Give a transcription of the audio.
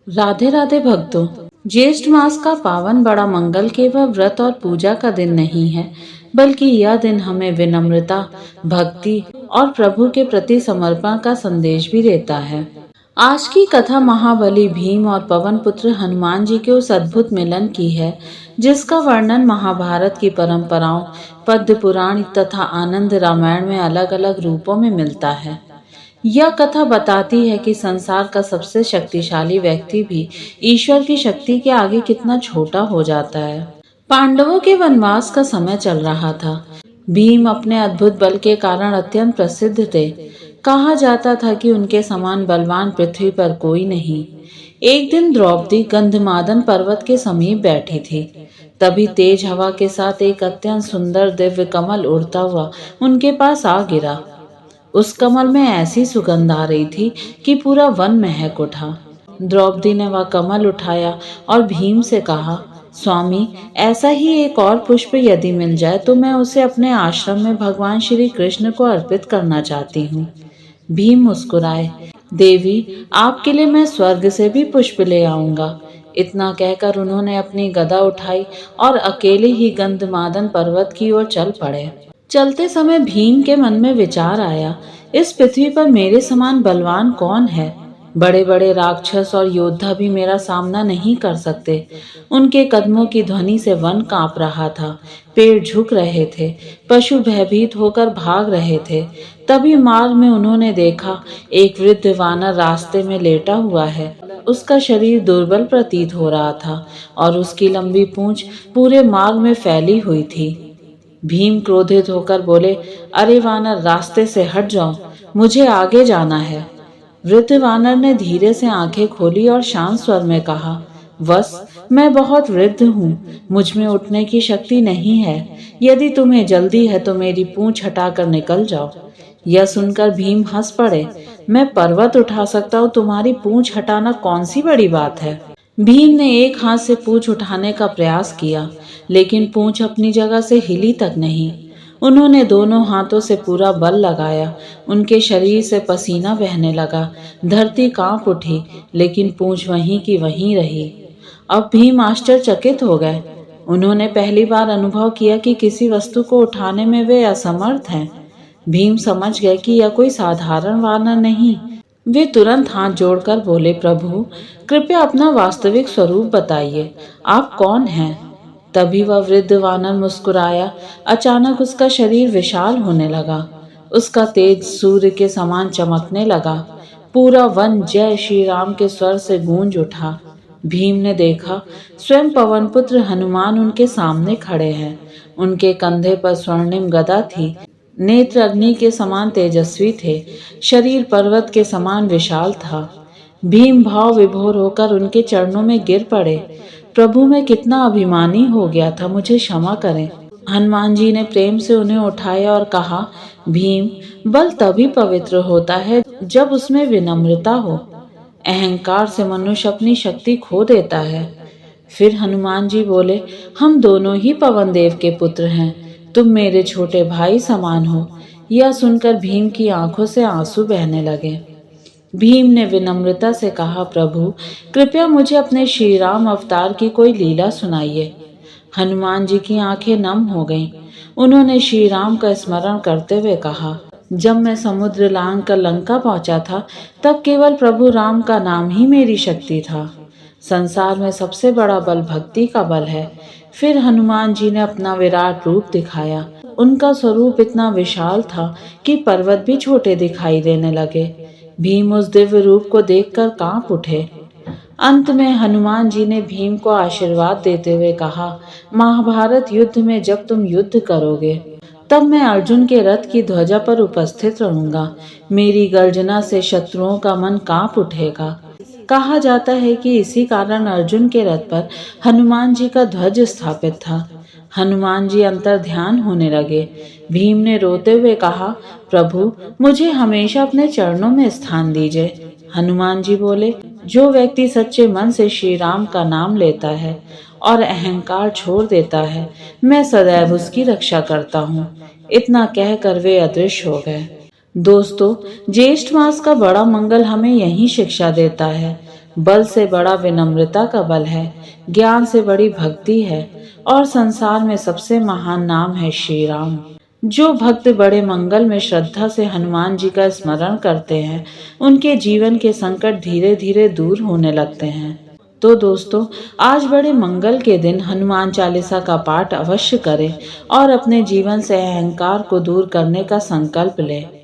राधे राधे भक्तों। ज्येष्ठ मास का पावन बड़ा मंगल केवल व्रत और पूजा का दिन नहीं है, बल्कि यह दिन हमें विनम्रता, भक्ति और प्रभु के प्रति समर्पण का संदेश भी देता है। आज की कथा महाबली भीम और पवन पुत्र हनुमान जी के उस अद्भुत मिलन की है, जिसका वर्णन महाभारत की परंपराओं, पद्म पुराण तथा आनंद रामायण में अलग अलग रूपों में मिलता है। यह कथा बताती है कि संसार का सबसे शक्तिशाली व्यक्ति भी ईश्वर की शक्ति के आगे कितना छोटा हो जाता है। पांडवों के वनवास का समय चल रहा था। भीम अपने अद्भुत बल के कारण अत्यंत प्रसिद्ध थे। कहा जाता था कि उनके समान बलवान पृथ्वी पर कोई नहीं। एक दिन द्रौपदी गंधमादन पर्वत के समीप बैठी थी। तभी तेज हवा के साथ एक अत्यंत सुंदर दिव्य कमल उड़ता हुआ उनके पास आ गिरा। उस कमल में ऐसी सुगंध आ रही थी कि पूरा वन महक उठा। द्रौपदी ने वह कमल उठाया और भीम से कहा, स्वामी, ऐसा ही एक और पुष्प यदि मिल जाए तो मैं उसे अपने आश्रम में भगवान श्री कृष्ण को अर्पित करना चाहती हूँ। भीम मुस्कुराए, देवी, आपके लिए मैं स्वर्ग से भी पुष्प ले आऊंगा। इतना कहकर उन्होंने अपनी गदा उठाई और अकेले ही गंधमादन पर्वत की ओर चल पड़े। चलते समय भीम के मन में विचार आया, इस पृथ्वी पर मेरे समान बलवान कौन है? बड़े बड़े राक्षस और योद्धा भी मेरा सामना नहीं कर सकते। उनके कदमों की ध्वनि से वन कांप रहा था, पेड़ झुक रहे थे, पशु भयभीत होकर भाग रहे थे। तभी मार्ग में उन्होंने देखा, एक वृद्ध वानर रास्ते में लेटा हुआ है। उसका शरीर दुर्बल प्रतीत हो रहा था और उसकी लंबी पूंछ पूरे मार्ग में फैली हुई थी। भीम क्रोधित होकर बोले, अरे वानर, रास्ते से हट जाओ, मुझे आगे जाना है। वृद्ध वानर ने धीरे से आंखें खोली और शांत स्वर में कहा, वस, मैं बहुत वृद्ध हूँ, मुझ में उठने की शक्ति नहीं है। यदि तुम्हें जल्दी है तो मेरी पूंछ हटाकर निकल जाओ। यह सुनकर भीम हंस पड़े, मैं पर्वत उठा सकता हूँ, तुम्हारी पूंछ हटाना कौन सी बड़ी बात है। भीम ने एक हाथ से पूंछ उठाने का प्रयास किया, लेकिन पूंछ अपनी जगह से हिली तक नहीं। उन्होंने दोनों हाथों से पूरा बल लगाया। उनके शरीर से पसीना बहने लगा, धरती कांप उठी, लेकिन पूंछ वहीं की वहीं रही। अब भीम आश्चर्यचकित हो गए। उन्होंने पहली बार अनुभव किया कि किसी वस्तु को उठाने में वे असमर्थ हैं। भीम समझ गए कि यह कोई साधारण वानर नहीं। वे तुरंत हाथ जोड़कर बोले, प्रभु, कृपया अपना वास्तविक स्वरूप बताइए, आप कौन हैं? तभी वह वृद्ध वानर मुस्कुराया। अचानक उसका शरीर विशाल होने लगा। उसका तेज सूर्य के समान चमकने लगा। पूरा वन जय श्री राम के स्वर से गूंज उठा। भीम ने देखा, स्वयं पवन पुत्र हनुमान उनके सामने खड़े हैं। उनके कंधे पर स्वर्णिम गदा थी। नेत्र अग्नि के समान तेजस्वी थे। शरीर पर्वत के समान विशाल था। भीम भाव विभोर होकर उनके चरणों में गिर पड़े। प्रभु, मैं कितना अभिमानी हो गया था, मुझे क्षमा करें। हनुमान जी ने प्रेम से उन्हें उठाया और कहा, भीम, बल तभी पवित्र होता है जब उसमें विनम्रता हो। अहंकार से मनुष्य अपनी शक्ति खो देता है। फिर हनुमान जी बोले, हम दोनों ही पवन देव के पुत्र हैं, तुम मेरे छोटे भाई समान हो। यह सुनकर भीम की आंखों से आंसू बहने लगे। भीम ने विनम्रता से कहा, प्रभु, कृपया मुझे अपने श्री राम अवतार की कोई लीला सुनाइए। हनुमान जी की आंखें नम हो गईं। उन्होंने श्री राम का स्मरण करते हुए कहा, जब मैं समुद्र लांघ कर लंका पहुंचा था, तब केवल प्रभु राम का नाम ही मेरी शक्ति था। संसार में सबसे बड़ा बल भक्ति का बल है। फिर हनुमान जी ने अपना विराट रूप दिखाया। उनका स्वरूप इतना विशाल था कि पर्वत भी छोटे दिखाई देने लगे। भीम उस दिव्य रूप को देखकर कांप उठे। अंत में हनुमान जी ने भीम को आशीर्वाद देते हुए कहा, महाभारत युद्ध में जब तुम युद्ध करोगे, तब मैं अर्जुन के रथ की ध्वजा पर उपस्थित रहूंगा। मेरी गर्जना से शत्रुओं का मन कांप उठेगा। कहा जाता है कि इसी कारण अर्जुन के रथ पर हनुमान जी का ध्वज स्थापित था। हनुमान जी अंतर ध्यान होने लगे। भीम ने रोते हुए कहा, प्रभु, मुझे हमेशा अपने चरणों में स्थान दीजिए। हनुमान जी बोले, जो व्यक्ति सच्चे मन से श्री राम का नाम लेता है और अहंकार छोड़ देता है, मैं सदैव उसकी रक्षा करता हूँ। इतना कहकर वे अदृश्य हो गए। दोस्तों, ज्येष्ठ मास का बड़ा मंगल हमें यही शिक्षा देता है। बल से बड़ा विनम्रता का बल है, ज्ञान से बड़ी भक्ति है और संसार में सबसे महान नाम है श्री राम। जो भक्त बड़े मंगल में श्रद्धा से हनुमान जी का स्मरण करते हैं, उनके जीवन के संकट धीरे धीरे दूर होने लगते हैं। तो दोस्तों, आज बड़े मंगल के दिन हनुमान चालीसा का पाठ अवश्य करें और अपने जीवन से अहंकार को दूर करने का संकल्प लें।